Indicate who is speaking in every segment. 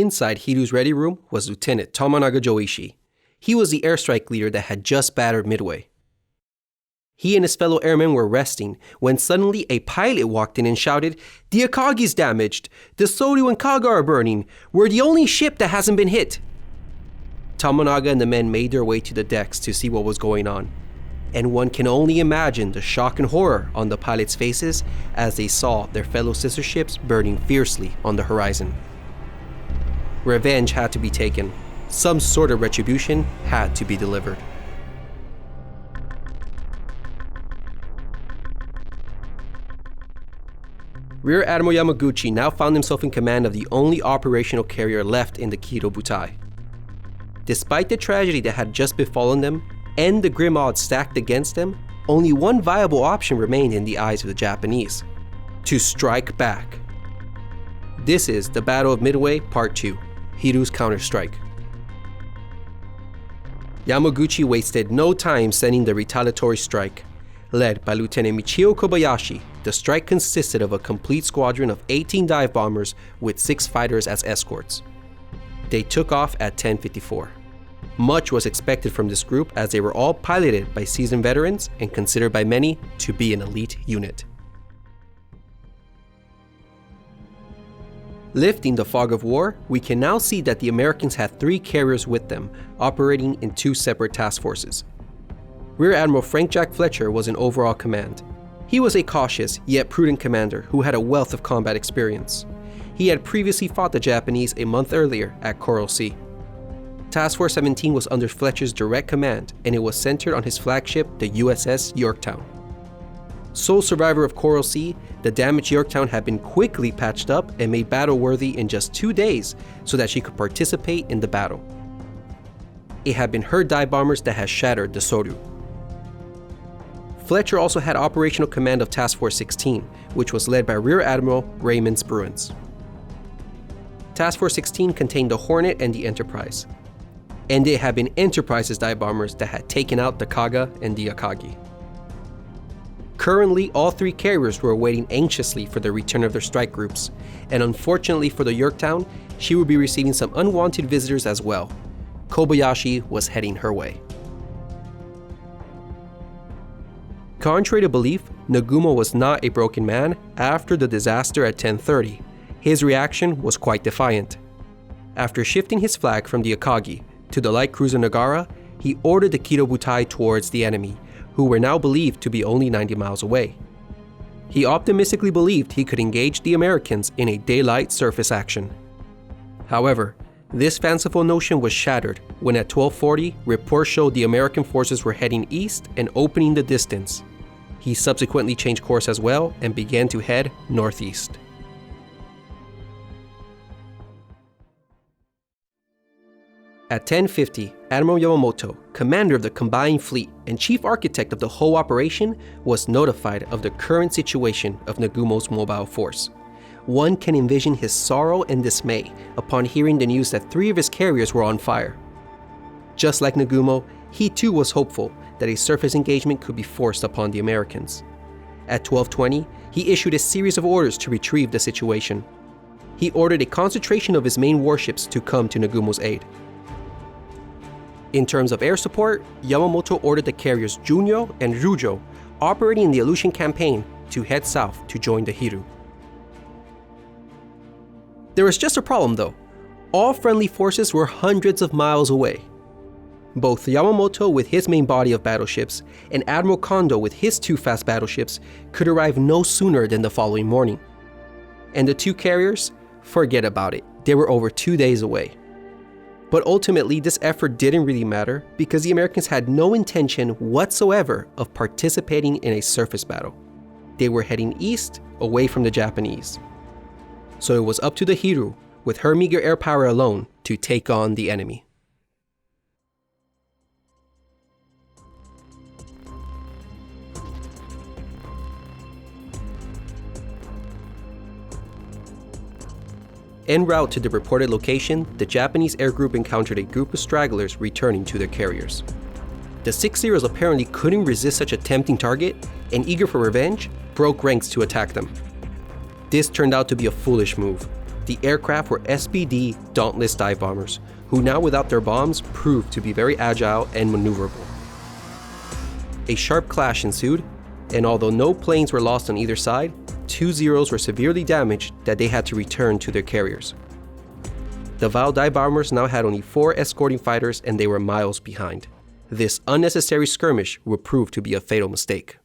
Speaker 1: Inside Hiryu's ready room was Lieutenant Tomonaga Joichi. He was the airstrike leader that had just battered Midway. He and his fellow airmen were resting when suddenly a pilot walked in and shouted, "The Akagi's damaged! The Soryu and Kaga are burning! We're the only ship that hasn't been hit!" Tomonaga and the men made their way to the decks to see what was going on, and one can only imagine the shock and horror on the pilots' faces as they saw their fellow sister ships burning fiercely on the horizon. Revenge had to be taken. Some sort of retribution had to be delivered. Rear Admiral Yamaguchi now found himself in command of the only operational carrier left in the Kido Butai. Despite the tragedy that had just befallen them and the grim odds stacked against them, only one viable option remained in the eyes of the Japanese: to strike back. This is the Battle of Midway Part 2, Hiryu's Counterstrike. Yamaguchi wasted no time sending the retaliatory strike. Led by Lieutenant Michio Kobayashi, the strike consisted of a complete squadron of 18 dive bombers with 6 fighters as escorts. They took off at 10:54. Much was expected from this group as they were all piloted by seasoned veterans and considered by many to be an elite unit. Lifting the fog of war, we can now see that the Americans had 3 carriers with them, operating in 2 separate task forces. Rear Admiral Frank Jack Fletcher was in overall command. He was a cautious yet prudent commander who had a wealth of combat experience. He had previously fought the Japanese a month earlier at Coral Sea. Task Force 17 was under Fletcher's direct command, and it was centered on his flagship, the USS Yorktown. Sole survivor of Coral Sea, the damaged Yorktown had been quickly patched up and made battle-worthy in just 2 days so that she could participate in the battle. It had been her dive bombers that had shattered the Soryu. Fletcher also had operational command of Task Force 16, which was led by Rear Admiral Raymond Spruance. Task Force 16 contained the Hornet and the Enterprise, and it had been Enterprise's dive bombers that had taken out the Kaga and the Akagi. Currently, all 3 carriers were waiting anxiously for the return of their strike groups, and unfortunately for the Yorktown, she would be receiving some unwanted visitors as well. Kobayashi was heading her way. Contrary to belief, Nagumo was not a broken man after the disaster at 10:30. His reaction was quite defiant. After shifting his flag from the Akagi to the light cruiser Nagara, he ordered the Kido Butai towards the enemy, who were now believed to be only 90 miles away. He optimistically believed he could engage the Americans in a daylight surface action. However, this fanciful notion was shattered when at 12:40, reports showed the American forces were heading east and opening the distance. He subsequently changed course as well and began to head northeast. At 10:50, Admiral Yamamoto, commander of the combined fleet and chief architect of the whole operation, was notified of the current situation of Nagumo's mobile force. One can envision his sorrow and dismay upon hearing the news that 3 of his carriers were on fire. Just like Nagumo, he too was hopeful that a surface engagement could be forced upon the Americans. At 12:20, he issued a series of orders to retrieve the situation. He ordered a concentration of his main warships to come to Nagumo's aid. In terms of air support, Yamamoto ordered the carriers Junyo and Ryujo, operating in the Aleutian campaign, to head south to join the Hiryu. There was just a problem though. All friendly forces were hundreds of miles away. Both Yamamoto with his main body of battleships and Admiral Kondo with his 2 fast battleships could arrive no sooner than the following morning. And the 2 carriers? Forget about it. They were over 2 days away. But ultimately, this effort didn't really matter because the Americans had no intention whatsoever of participating in a surface battle. They were heading east, away from the Japanese. So it was up to the Hiryu, with her meager air power alone, to take on the enemy. En route to the reported location, the Japanese air group encountered a group of stragglers returning to their carriers. The 6-0s apparently couldn't resist such a tempting target, and eager for revenge, broke ranks to attack them. This turned out to be a foolish move. The aircraft were SBD Dauntless dive bombers, who now without their bombs proved to be very agile and maneuverable. A sharp clash ensued, and although no planes were lost on either side, 2 Zeros were severely damaged that they had to return to their carriers. The Val dive bombers now had only 4 escorting fighters and they were miles behind. This unnecessary skirmish would prove to be a fatal mistake.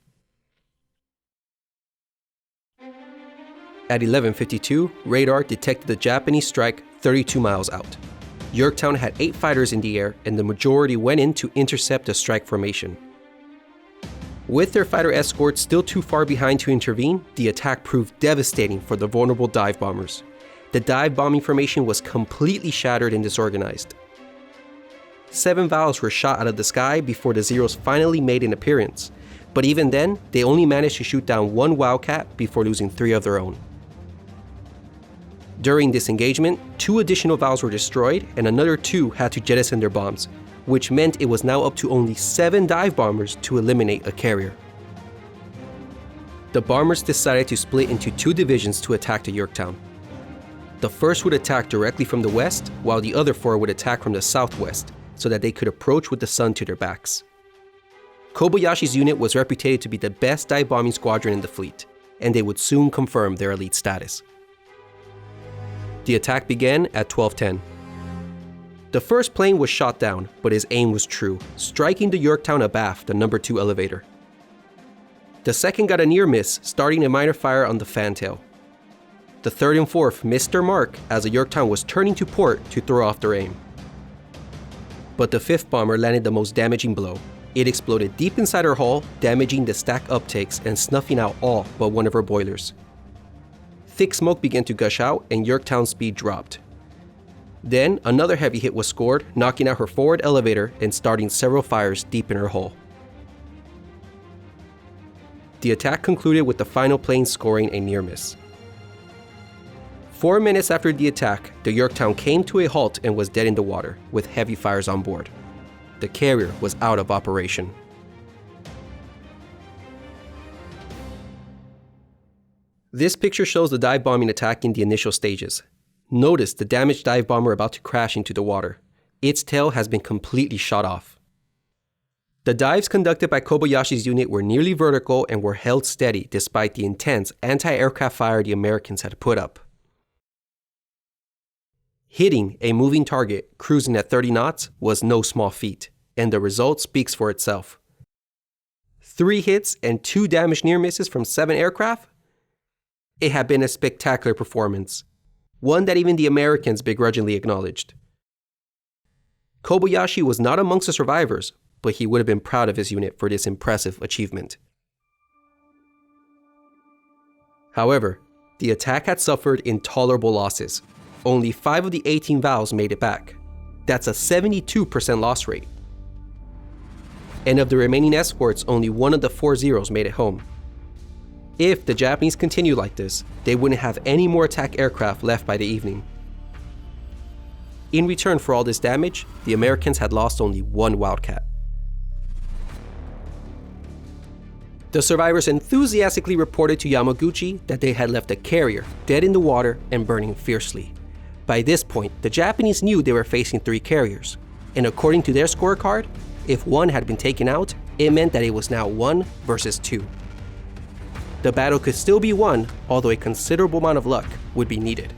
Speaker 1: At 11:52, radar detected the Japanese strike 32 miles out. Yorktown had 8 fighters in the air and the majority went in to intercept the strike formation. With their fighter escorts still too far behind to intervene, the attack proved devastating for the vulnerable dive bombers. The dive bombing formation was completely shattered and disorganized. 7 Vals were shot out of the sky before the Zeros finally made an appearance, but even then, they only managed to shoot down 1 Wildcat before losing 3 of their own. During this engagement, 2 additional Vals were destroyed and another 2 had to jettison their bombs, which meant it was now up to only 7 dive bombers to eliminate a carrier. The bombers decided to split into 2 divisions to attack the Yorktown. The first would attack directly from the west, while the other 4 would attack from the southwest, so that they could approach with the sun to their backs. Kobayashi's unit was reputed to be the best dive bombing squadron in the fleet, and they would soon confirm their elite status. The attack began at 12:10. The first plane was shot down, but his aim was true, striking the Yorktown abaft the number 2 elevator. The second got a near miss, starting a minor fire on the fantail. The third and fourth missed their mark as the Yorktown was turning to port to throw off their aim. But the 5th bomber landed the most damaging blow. It exploded deep inside her hull, damaging the stack uptakes and snuffing out all but one of her boilers. Thick smoke began to gush out and Yorktown's speed dropped. Then, another heavy hit was scored, knocking out her forward elevator and starting several fires deep in her hull. The attack concluded with the final plane scoring a near miss. 4 minutes after the attack, the Yorktown came to a halt and was dead in the water, with heavy fires on board. The carrier was out of operation. This picture shows the dive bombing attack in the initial stages. Notice the damaged dive bomber about to crash into the water. Its tail has been completely shot off. The dives conducted by Kobayashi's unit were nearly vertical and were held steady despite the intense anti-aircraft fire the Americans had put up. Hitting a moving target cruising at 30 knots was no small feat, and the result speaks for itself. 3 hits and 2 damaged near misses from 7 aircraft? It had been a spectacular performance, one that even the Americans begrudgingly acknowledged. Kobayashi was not amongst the survivors, but he would have been proud of his unit for this impressive achievement. However, the attack had suffered intolerable losses. Only 5 of the 18 Vals made it back. That's a 72% loss rate. And of the remaining escorts, only 1 of the 4 Zeros made it home. If the Japanese continue like this, they wouldn't have any more attack aircraft left by the evening. In return for all this damage, the Americans had lost only 1 Wildcat. The survivors enthusiastically reported to Yamaguchi that they had left a carrier dead in the water and burning fiercely. By this point, the Japanese knew they were facing 3 carriers, and according to their scorecard, if 1 had been taken out, it meant that it was now 1 versus 2. The battle could still be won, although a considerable amount of luck would be needed.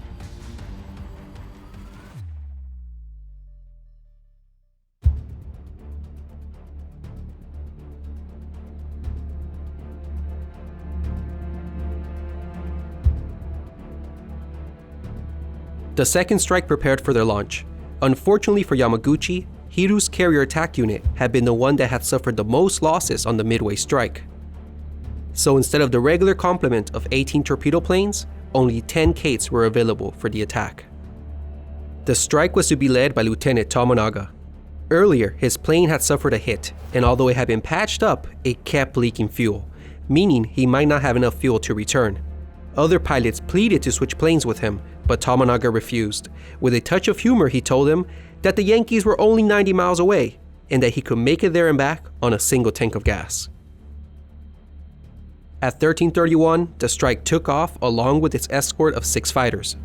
Speaker 1: The second strike prepared for their launch. Unfortunately for Yamaguchi, Hiryu's carrier attack unit had been the one that had suffered the most losses on the Midway strike. So instead of the regular complement of 18 torpedo planes, only 10 Kates were available for the attack. The strike was to be led by Lieutenant Tomonaga. Earlier, his plane had suffered a hit, and although it had been patched up, it kept leaking fuel, meaning he might not have enough fuel to return. Other pilots pleaded to switch planes with him, but Tomonaga refused. With a touch of humor, he told them that the Yankees were only 90 miles away, and that he could make it there and back on a single tank of gas. At 13:31, the strike took off along with its escort of 6 fighters.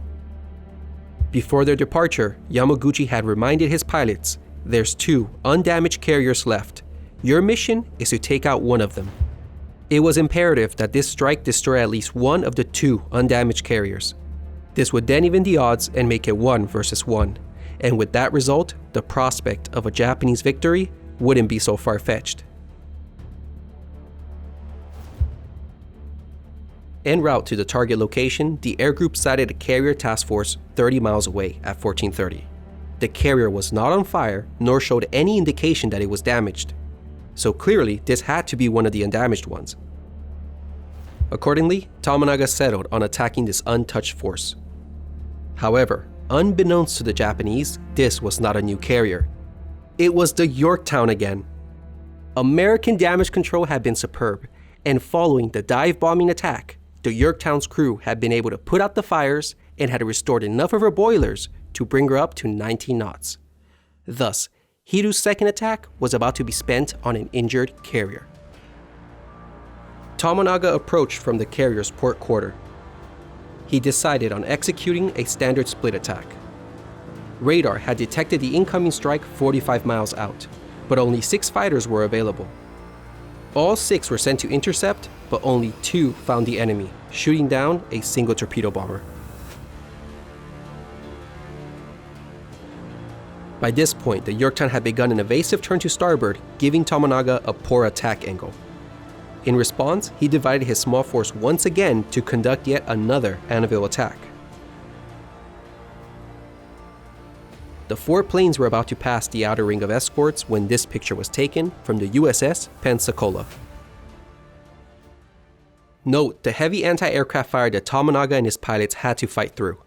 Speaker 1: Before their departure, Yamaguchi had reminded his pilots, "There's 2 undamaged carriers left. Your mission is to take out one of them." It was imperative that this strike destroy at least one of the 2 undamaged carriers. This would then even the odds and make it 1 versus 1, and with that result, the prospect of a Japanese victory wouldn't be so far-fetched. En route to the target location, the air group sighted a carrier task force 30 miles away at 14:30. The carrier was not on fire, nor showed any indication that it was damaged. So clearly, this had to be one of the undamaged ones. Accordingly, Tomonaga settled on attacking this untouched force. However, unbeknownst to the Japanese, this was not a new carrier. It was the Yorktown again. American damage control had been superb, and following the dive bombing attack, the Yorktown's crew had been able to put out the fires and had restored enough of her boilers to bring her up to 19 knots. Thus, Hiryu's second attack was about to be spent on an injured carrier. Tomonaga approached from the carrier's port quarter. He decided on executing a standard split attack. Radar had detected the incoming strike 45 miles out, but only 6 fighters were available. All 6 were sent to intercept, but only 2 found the enemy, shooting down a single torpedo bomber. By this point, the Yorktown had begun an evasive turn to starboard, giving Tomonaga a poor attack angle. In response, he divided his small force once again to conduct yet another anvil attack. The 4 planes were about to pass the outer ring of escorts when this picture was taken from the USS Pensacola. Note the heavy anti-aircraft fire that Tomonaga and his pilots had to fight through.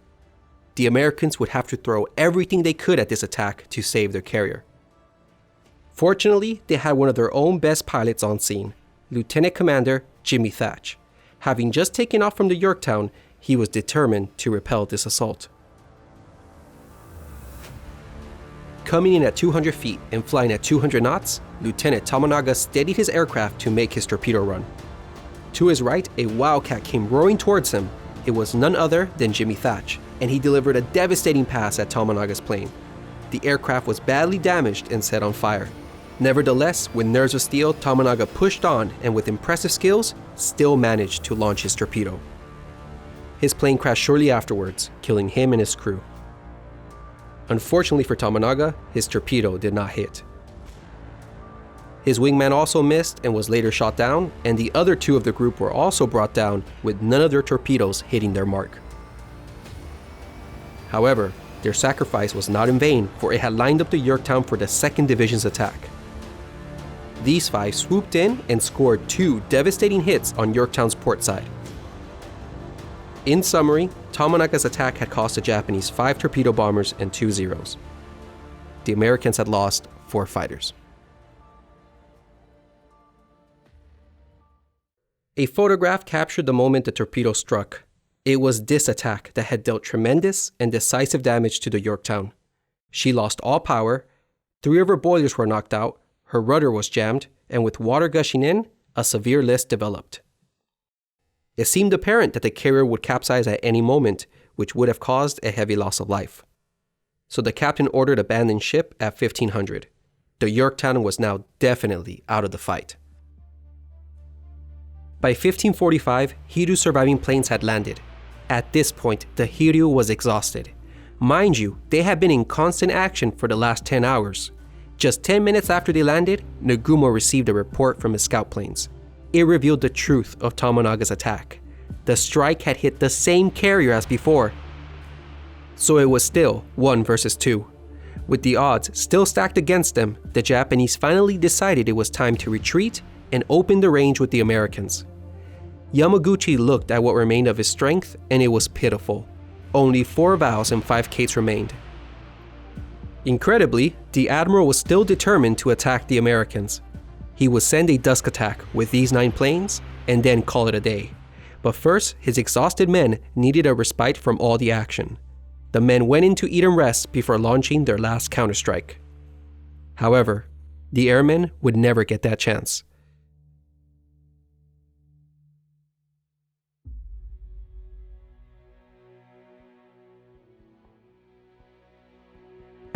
Speaker 1: The Americans would have to throw everything they could at this attack to save their carrier. Fortunately, they had one of their own best pilots on scene, Lieutenant Commander Jimmy Thatch. Having just taken off from the Yorktown, he was determined to repel this assault. Coming in at 200 feet and flying at 200 knots, Lieutenant Tomonaga steadied his aircraft to make his torpedo run. To his right, a Wildcat came roaring towards him. It was none other than Jimmy Thatch, and he delivered a devastating pass at Tomonaga's plane. The aircraft was badly damaged and set on fire. Nevertheless, with nerves of steel, Tomonaga pushed on and with impressive skills, still managed to launch his torpedo. His plane crashed shortly afterwards, killing him and his crew. Unfortunately for Tomonaga, his torpedo did not hit. His wingman also missed and was later shot down, and the other 2 of the group were also brought down with none of their torpedoes hitting their mark. However, their sacrifice was not in vain, for it had lined up the Yorktown for the 2nd Division's attack. These 5 swooped in and scored 2 devastating hits on Yorktown's port side. In summary, Tomonaga's attack had cost the Japanese 5 torpedo bombers and 2 Zeros. The Americans had lost 4 fighters. A photograph captured the moment the torpedo struck. It was this attack that had dealt tremendous and decisive damage to the Yorktown. She lost all power, 3 of her boilers were knocked out, her rudder was jammed, and with water gushing in, a severe list developed. It seemed apparent that the carrier would capsize at any moment, which would have caused a heavy loss of life. So the captain ordered abandon ship at 1500. The Yorktown was now definitely out of the fight. By 1545, Hiryu's surviving planes had landed. At this point, the Hiryu was exhausted. Mind you, they had been in constant action for the last 10 hours. Just 10 minutes after they landed, Nagumo received a report from his scout planes. It revealed the truth of Tomonaga's attack. The strike had hit the same carrier as before. So it was still 1 versus 2. With the odds still stacked against them, the Japanese finally decided it was time to retreat and open the range with the Americans. Yamaguchi looked at what remained of his strength, and it was pitiful. Only 4 bows and 5 cates remained. Incredibly, the Admiral was still determined to attack the Americans. He would send a dusk attack with these 9 planes, and then call it a day. But first, his exhausted men needed a respite from all the action. The men went in to eat and rest before launching their last counterstrike. However, the airmen would never get that chance.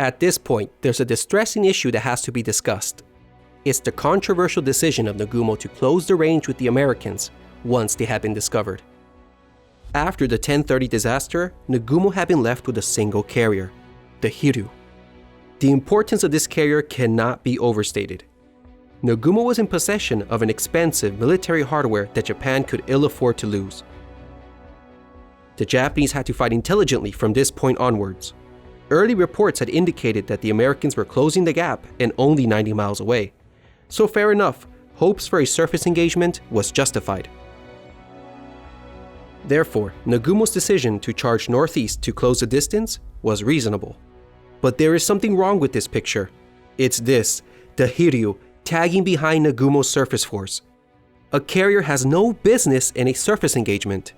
Speaker 1: At this point, there's a distressing issue that has to be discussed. It's the controversial decision of Nagumo to close the range with the Americans once they had been discovered. After the 1030 disaster, Nagumo had been left with a single carrier, the Hiryu. The importance of this carrier cannot be overstated. Nagumo was in possession of an expensive military hardware that Japan could ill afford to lose. The Japanese had to fight intelligently from this point onwards. Early reports had indicated that the Americans were closing the gap and only 90 miles away. So fair enough, hopes for a surface engagement was justified. Therefore, Nagumo's decision to charge northeast to close the distance was reasonable. But there is something wrong with this picture. It's this, the Hiryu tagging behind Nagumo's surface force. A carrier has no business in a surface engagement.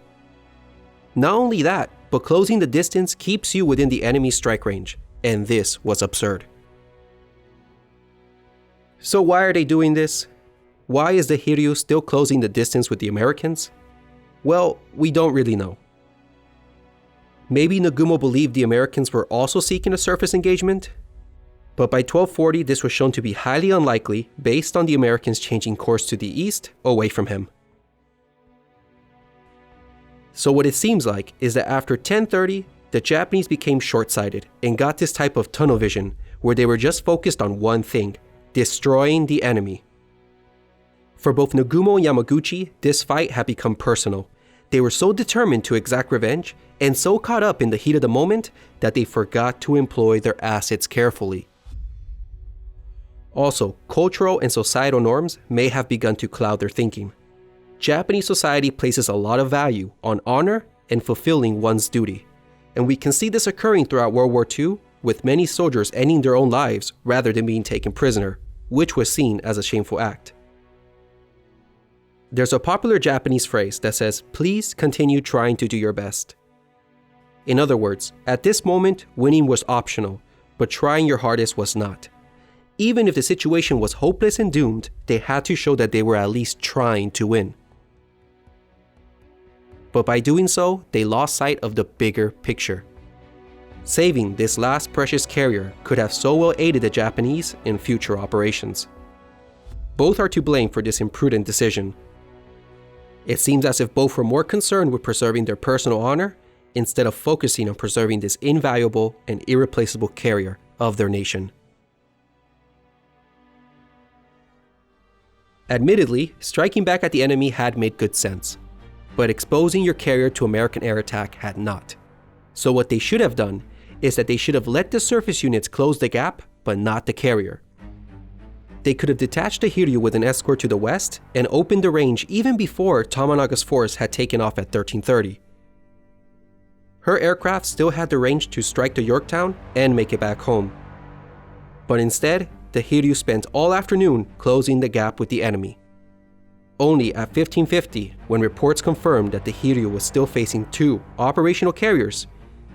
Speaker 1: Not only that, but closing the distance keeps you within the enemy's strike range, and this was absurd. So why are they doing this? Why is the Hiryu still closing the distance with the Americans? Well, we don't really know. Maybe Nagumo believed the Americans were also seeking a surface engagement? But by 1240, this was shown to be highly unlikely based on the Americans changing course to the east, away from him. So what it seems like is that after 1030, the Japanese became short-sighted and got this type of tunnel vision where they were just focused on one thing, destroying the enemy. For both Nagumo and Yamaguchi, this fight had become personal. They were so determined to exact revenge and so caught up in the heat of the moment that they forgot to employ their assets carefully. Also, cultural and societal norms may have begun to cloud their thinking. Japanese society places a lot of value on honor and fulfilling one's duty, and we can see this occurring throughout World War II, with many soldiers ending their own lives rather than being taken prisoner, which was seen as a shameful act. There's a popular Japanese phrase that says, "Please continue trying to do your best." In other words, at this moment, winning was optional, but trying your hardest was not. Even if the situation was hopeless and doomed, they had to show that they were at least trying to win. But by doing so, they lost sight of the bigger picture. Saving this last precious carrier could have so well aided the Japanese in future operations. Both are to blame for this imprudent decision. It seems as if both were more concerned with preserving their personal honor instead of focusing on preserving this invaluable and irreplaceable carrier of their nation. Admittedly, striking back at the enemy had made good sense, but exposing your carrier to American air attack had not. So what they should have done is that they should have let the surface units close the gap, but not the carrier. They could have detached the Hiryu with an escort to the west and opened the range even before Tomonaga's force had taken off at 1330. Her aircraft still had the range to strike the Yorktown and make it back home. But instead, the Hiryu spent all afternoon closing the gap with the enemy. Only at 1550, when reports confirmed that the Hiryu was still facing two operational carriers,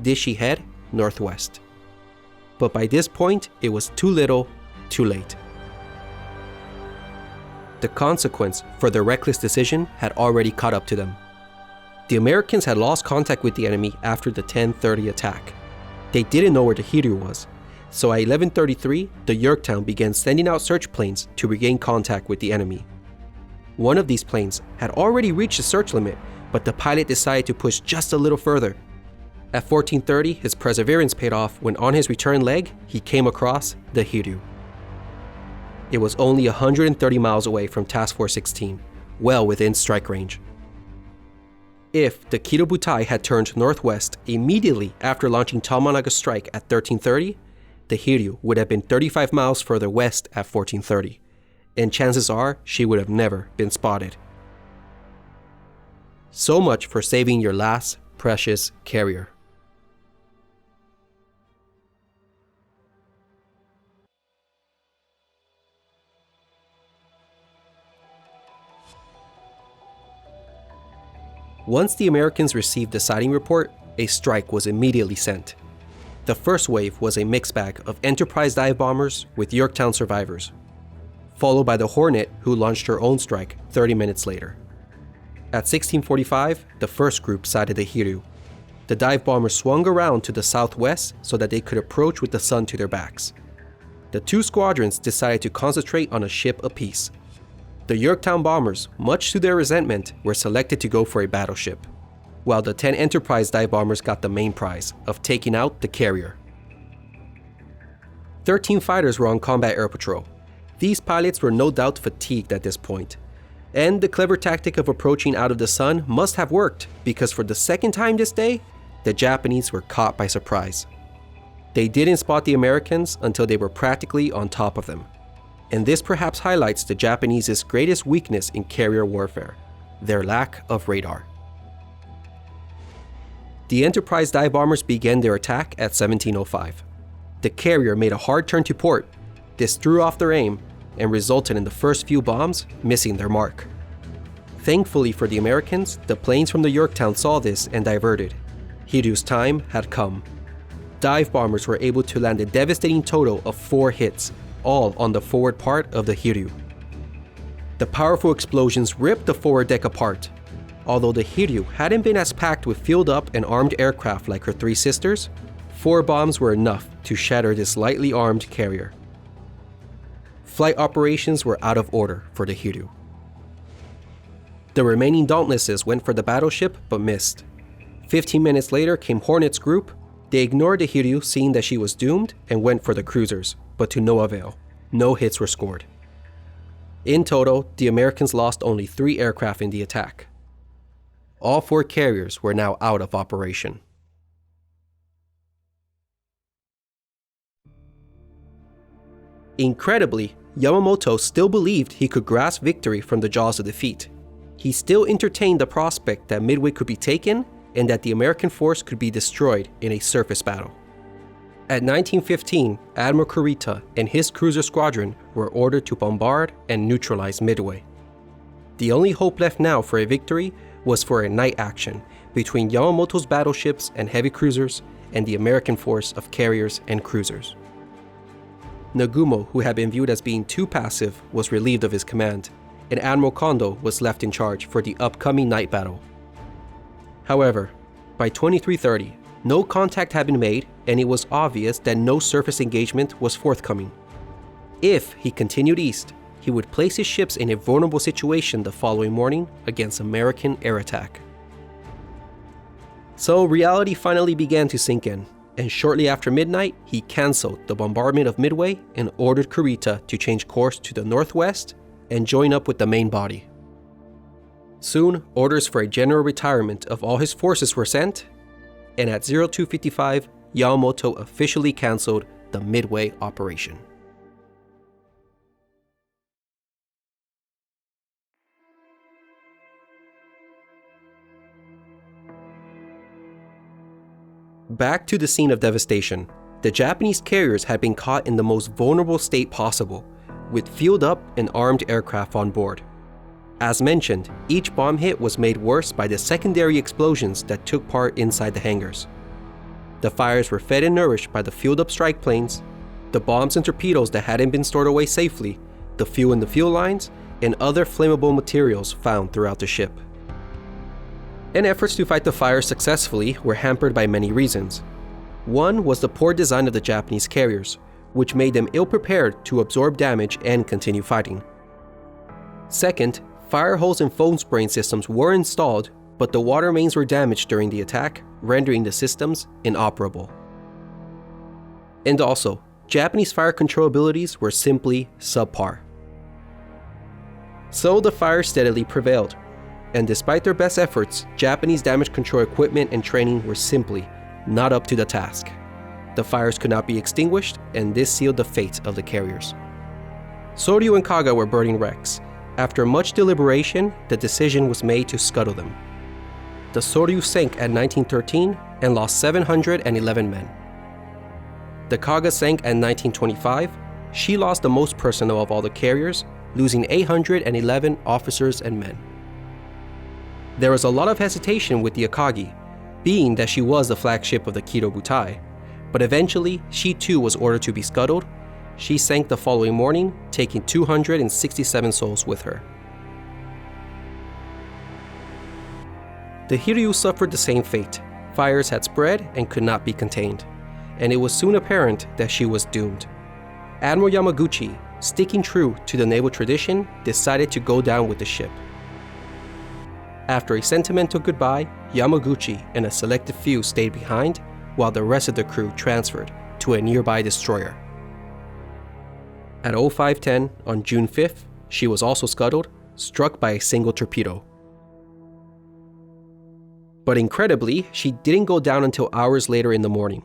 Speaker 1: did she head northwest. But by this point, it was too little, too late. The consequence for their reckless decision had already caught up to them. The Americans had lost contact with the enemy after the 1030 attack. They didn't know where the Hiryu was, so at 1133, the Yorktown began sending out search planes to regain contact with the enemy. One of these planes had already reached the search limit, but the pilot decided to push just a little further. At 1430, his perseverance paid off when on his return leg, he came across the Hiryu. It was only 130 miles away from Task Force 16, well within strike range. If the Kido Butai had turned northwest immediately after launching Tomonaga's strike at 1330, the Hiryu would have been 35 miles further west at 1430, and chances are she would have never been spotted. So much for saving your last precious carrier. Once the Americans received the sighting report, a strike was immediately sent. The first wave was a mixed bag of Enterprise dive bombers with Yorktown survivors, followed by the Hornet, who launched her own strike 30 minutes later. At 1645, the first group sighted the Hiryu. the dive bombers swung around to the southwest so that they could approach with the sun to their backs. The two squadrons decided to concentrate on a ship apiece. The Yorktown bombers, much to their resentment, were selected to go for a battleship, while the 10 Enterprise dive bombers got the main prize of taking out the carrier. 13 fighters were on combat air patrol. These pilots were no doubt fatigued at this point, and the clever tactic of approaching out of the sun must have worked, because for the second time this day, the Japanese were caught by surprise. They didn't spot the Americans until they were practically on top of them. And this perhaps highlights the Japanese's greatest weakness in carrier warfare: their lack of radar. The Enterprise dive bombers began their attack at 17:05. The carrier made a hard turn to port. This threw off their aim and resulted in the first few bombs missing their mark. Thankfully for the Americans, the planes from the Yorktown saw this and diverted. Hiryu's time had come. Dive bombers were able to land a devastating total of 4 hits, all on the forward part of the Hiryu. The powerful explosions ripped the forward deck apart. Although the Hiryu hadn't been as packed with fueled-up and armed aircraft like her 3 sisters, 4 bombs were enough to shatter this lightly armed carrier. Flight operations were out of order for the Hiryu. The remaining Dauntlesses went for the battleship but missed. 15 minutes later came Hornet's group. They ignored the Hiryu, seeing that she was doomed, and went for the cruisers, but to no avail. No hits were scored. In total, the Americans lost only 3 aircraft in the attack. All 4 carriers were now out of operation. Incredibly, Yamamoto still believed he could grasp victory from the jaws of defeat. He still entertained the prospect that Midway could be taken and that the American force could be destroyed in a surface battle. At 1915, Admiral Kurita and his cruiser squadron were ordered to bombard and neutralize Midway. The only hope left now for a victory was for a night action between Yamamoto's battleships and heavy cruisers and the American force of carriers and cruisers. Nagumo, who had been viewed as being too passive, was relieved of his command, and Admiral Kondo was left in charge for the upcoming night battle. However, by 23:30, no contact had been made, and it was obvious that no surface engagement was forthcoming. If he continued east, he would place his ships in a vulnerable situation the following morning against American air attack. So reality finally began to sink in, and shortly after midnight, he cancelled the bombardment of Midway and ordered Kurita to change course to the northwest and join up with the main body. Soon, orders for a general retirement of all his forces were sent, and at 02:55, Yamamoto officially cancelled the Midway operation. Back to the scene of devastation. The Japanese carriers had been caught in the most vulnerable state possible, with fueled-up and armed aircraft on board. As mentioned, each bomb hit was made worse by the secondary explosions that took part inside the hangars. The fires were fed and nourished by the fueled-up strike planes, the bombs and torpedoes that hadn't been stored away safely, the fuel in the fuel lines, and other flammable materials found throughout the ship. And efforts to fight the fires successfully were hampered by many reasons. One was the poor design of the Japanese carriers, which made them ill-prepared to absorb damage and continue fighting. Second, fire hose and foam spraying systems were installed, but the water mains were damaged during the attack, rendering the systems inoperable. And also, Japanese fire control abilities were simply subpar. So the fire steadily prevailed, and despite their best efforts, Japanese damage control equipment and training were simply not up to the task. The fires could not be extinguished, and this sealed the fate of the carriers. Soryu and Kaga were burning wrecks. After much deliberation, the decision was made to scuttle them. The Soryu sank at 1913 and lost 711 men. The Kaga sank at 1925. She lost the most personnel of all the carriers, losing 811 officers and men. There was a lot of hesitation with the Akagi, being that she was the flagship of the Kido Butai, but eventually she too was ordered to be scuttled. She sank the following morning, taking 267 souls with her. The Hiryu suffered the same fate, Fires had spread and could not be contained, and it was soon apparent that she was doomed. Admiral Yamaguchi, sticking true to the naval tradition, decided to go down with the ship. After a sentimental goodbye, Yamaguchi and a selected few stayed behind, while the rest of the crew transferred to a nearby destroyer. At 05:10 on June 5th, she was also scuttled, struck by a single torpedo. But incredibly, she didn't go down until hours later in the morning.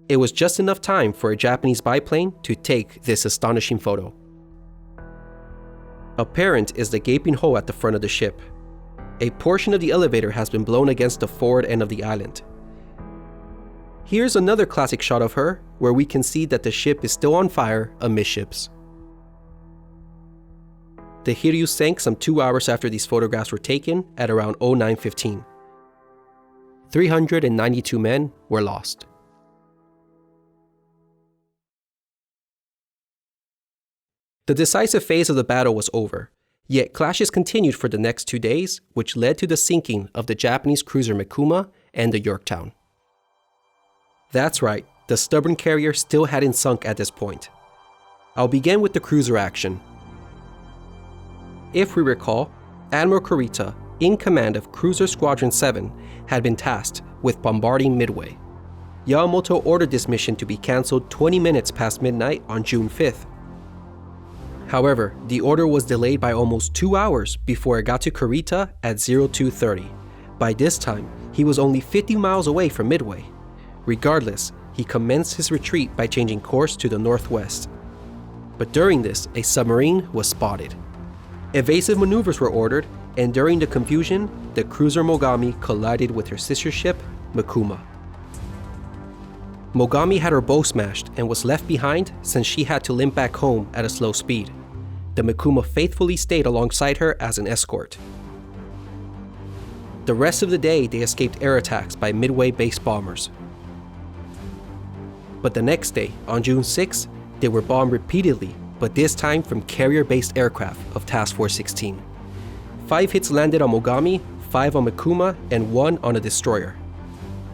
Speaker 1: It was just enough time for a Japanese biplane to take this astonishing photo. Apparent is the gaping hole at the front of the ship. A portion of the elevator has been blown against the forward end of the island. Here's another classic shot of her, where we can see that the ship is still on fire amidships. The Hiryu sank some 2 hours after these photographs were taken at around 09:15. 392 men were lost. The decisive phase of the battle was over, yet clashes continued for the next 2 days, which led to the sinking of the Japanese cruiser Mikuma and the Yorktown. That's right, the stubborn carrier still hadn't sunk at this point. I'll begin with the cruiser action. If we recall, Admiral Kurita, in command of Cruiser Squadron 7, had been tasked with bombarding Midway. Yamamoto ordered this mission to be cancelled 20 minutes past midnight on June 5th. However, the order was delayed by almost 2 hours before it got to Kurita at 02:30. By this time, he was only 50 miles away from Midway. Regardless, he commenced his retreat by changing course to the northwest. But during this, a submarine was spotted. Evasive maneuvers were ordered, and during the confusion, the cruiser Mogami collided with her sister ship, Mikuma. Mogami had her bow smashed and was left behind since she had to limp back home at a slow speed. The Mikuma faithfully stayed alongside her as an escort. The rest of the day, they escaped air attacks by Midway-based bombers. But the next day, on June 6, they were bombed repeatedly, but this time from carrier-based aircraft of Task Force 16. 5 hits landed on Mogami, 5 on Mikuma, and 1 on a destroyer.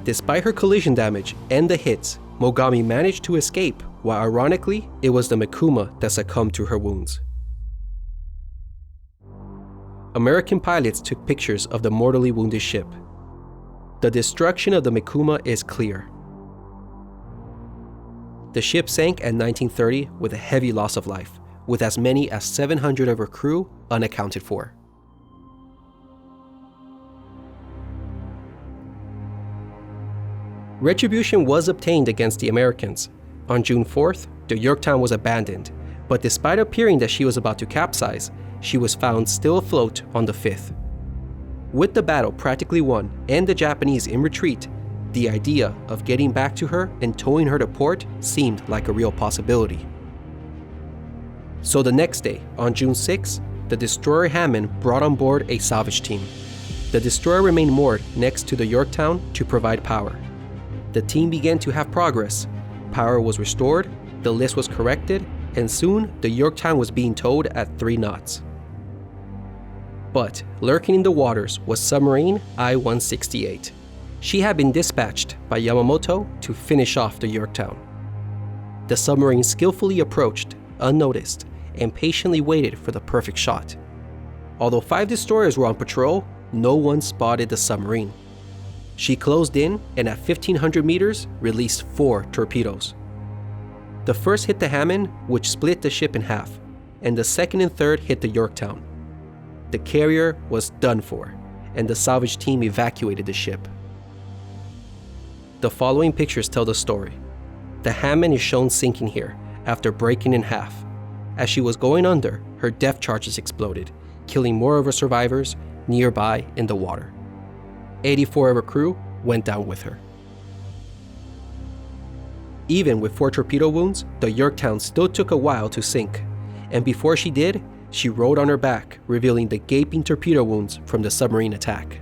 Speaker 1: Despite her collision damage and the hits, Mogami managed to escape, while ironically, it was the Mikuma that succumbed to her wounds. American pilots took pictures of the mortally wounded ship. The destruction of the Mikuma is clear. The ship sank at 19:30 with a heavy loss of life, with as many as 700 of her crew unaccounted for. Retribution was obtained against the Americans. On June 4th, the Yorktown was abandoned, but despite appearing that she was about to capsize, she was found still afloat on the 5th. With the battle practically won and the Japanese in retreat, the idea of getting back to her and towing her to port seemed like a real possibility. So the next day, on June 6, the destroyer Hammond brought on board a salvage team. The destroyer remained moored next to the Yorktown to provide power. The team began to have progress. Power was restored, the list was corrected, and soon the Yorktown was being towed at 3 knots. But lurking in the waters was submarine I-168. She had been dispatched by Yamamoto to finish off the Yorktown. The submarine skillfully approached, unnoticed, and patiently waited for the perfect shot. Although 5 destroyers were on patrol, no one spotted the submarine. She closed in and at 1,500 meters released 4 torpedoes. The first hit the Hammond, which split the ship in half, and the second and third hit the Yorktown. The carrier was done for, and the salvage team evacuated the ship. The following pictures tell the story. The Hammond is shown sinking here after breaking in half. As she was going under, her depth charges exploded, killing more of her survivors nearby in the water. 84 of her crew went down with her. Even with 4 torpedo wounds, the Yorktown still took a while to sink, and before she did, she rolled on her back, revealing the gaping torpedo wounds from the submarine attack.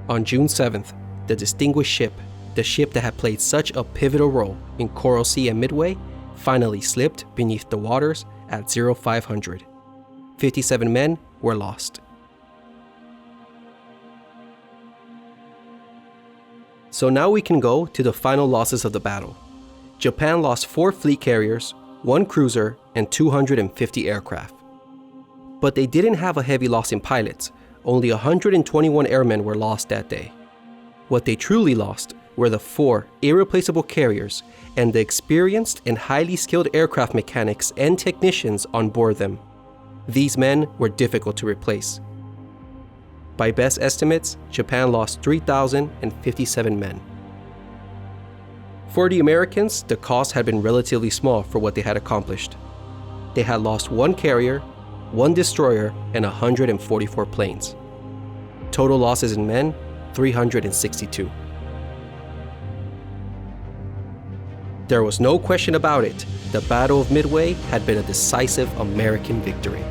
Speaker 1: On June 7th, the distinguished ship, the ship that had played such a pivotal role in Coral Sea and Midway, finally slipped beneath the waters at 0500. 57 men were lost. So now we can go to the final losses of the battle. Japan lost 4 fleet carriers, 1 cruiser, and 250 aircraft. But they didn't have a heavy loss in pilots. Only 121 airmen were lost that day. What they truly lost were the 4 irreplaceable carriers and the experienced and highly skilled aircraft mechanics and technicians on board them. These men were difficult to replace. By best estimates, Japan lost 3,057 men. For the Americans, the cost had been relatively small for what they had accomplished. They had lost 1 carrier, 1 destroyer, and 144 planes. Total losses in men, 362. There was no question about it. The Battle of Midway had been a decisive American victory.